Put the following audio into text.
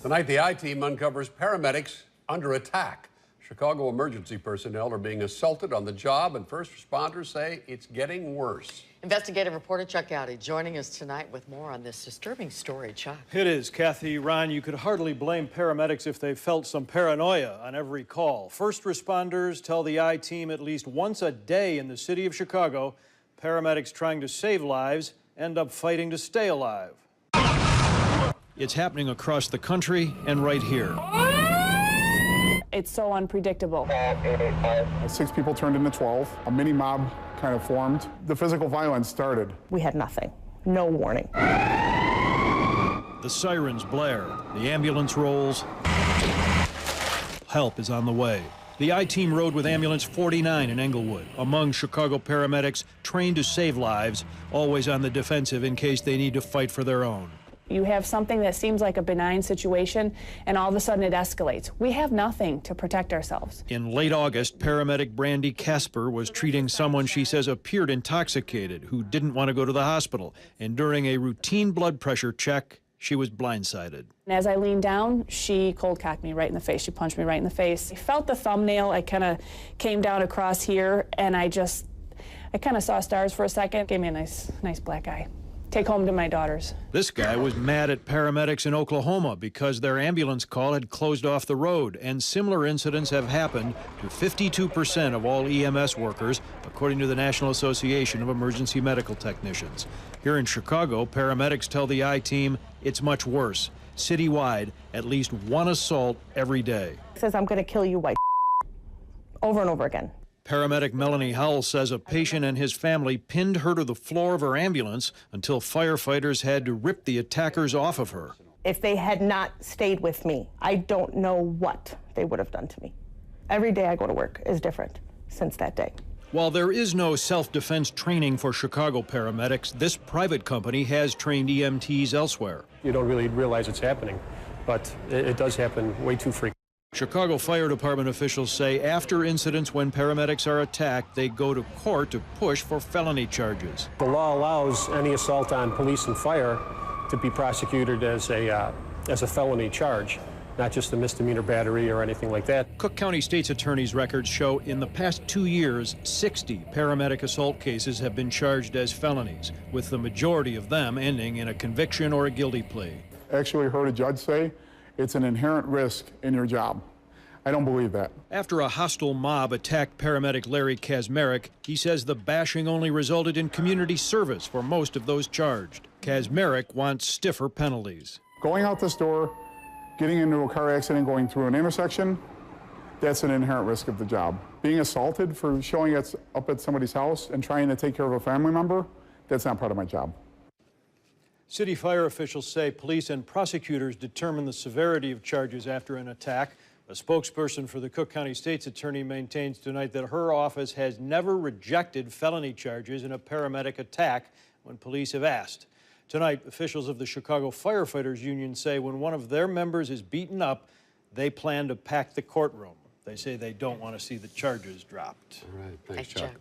Tonight, the I-Team uncovers paramedics under attack. Chicago emergency personnel are being assaulted on the job, and first responders say it's getting worse. Investigative reporter Chuck Gowdy joining us tonight with more on this disturbing story. Chuck. It is, Kathy. Ron, you could hardly blame paramedics if they felt some paranoia on every call. First responders tell the I-Team at least once a day in the city of Chicago, paramedics trying to save lives end up fighting to stay alive. It's happening across the country and right here. It's so unpredictable. 6 people turned into 12. A mini mob kind of formed. The physical violence started. We had nothing, no warning. The sirens blare, the ambulance rolls. Help is on the way. The I-Team rode with ambulance 49 in Englewood, among Chicago paramedics trained to save lives, always on the defensive in case they need to fight for their own. You have something that seems like a benign situation, and all of a sudden it escalates. We have nothing to protect ourselves. In late August, paramedic Brandy Casper was treating someone she says appeared intoxicated who didn't want to go to the hospital. And during a routine blood pressure check, she was blindsided. And as I leaned down, she cold-cocked me right in the face. She punched me right in the face. I felt the thumbnail. I kind of came down across here, and I kind of saw stars for a second. Gave me a nice black eye. Take home to my daughters. This guy was mad at paramedics in Oklahoma because their ambulance call had closed off the road, and similar incidents have happened to 52% of all EMS workers, according to the National Association of Emergency Medical Technicians. Here in Chicago, paramedics tell the I-Team it's much worse. Citywide, at least one assault every day. He says, "I'm going to kill you, white." Over and over again. Paramedic Melanie Howell says a patient and his family pinned her to the floor of her ambulance until firefighters had to rip the attackers off of her. If they had not stayed with me, I don't know what they would have done to me. Every day I go to work is different since that day. While there is no self-defense training for Chicago paramedics, this private company has trained EMTs elsewhere. You don't really realize it's happening, but it does happen way too frequently. Chicago Fire Department officials say after incidents when paramedics are attacked, they go to court to push for felony charges. The law allows any assault on police and fire to be prosecuted as a felony charge, not just a misdemeanor battery or anything like that. Cook County State's Attorney's records show in the past 2 years, 60 paramedic assault cases have been charged as felonies, with the majority of them ending in a conviction or a guilty plea. Actually heard a judge say it's an inherent risk in your job. I don't believe that. After a hostile mob attacked paramedic Larry Kazmarek, he says the bashing only resulted in community service for most of those charged. Kazmarek wants stiffer penalties. Going out this door, getting into a car accident, going through an intersection, that's an inherent risk of the job. Being assaulted for showing up at somebody's house and trying to take care of a family member, that's not part of my job. City fire officials say police and prosecutors determine the severity of charges after an attack. A spokesperson for the Cook County State's Attorney maintains tonight that her office has never rejected felony charges in a paramedic attack when police have asked. Tonight, officials of the Chicago Firefighters Union say when one of their members is beaten up, they plan to pack the courtroom. They say they don't want to see the charges dropped. All right, thanks, Chuck.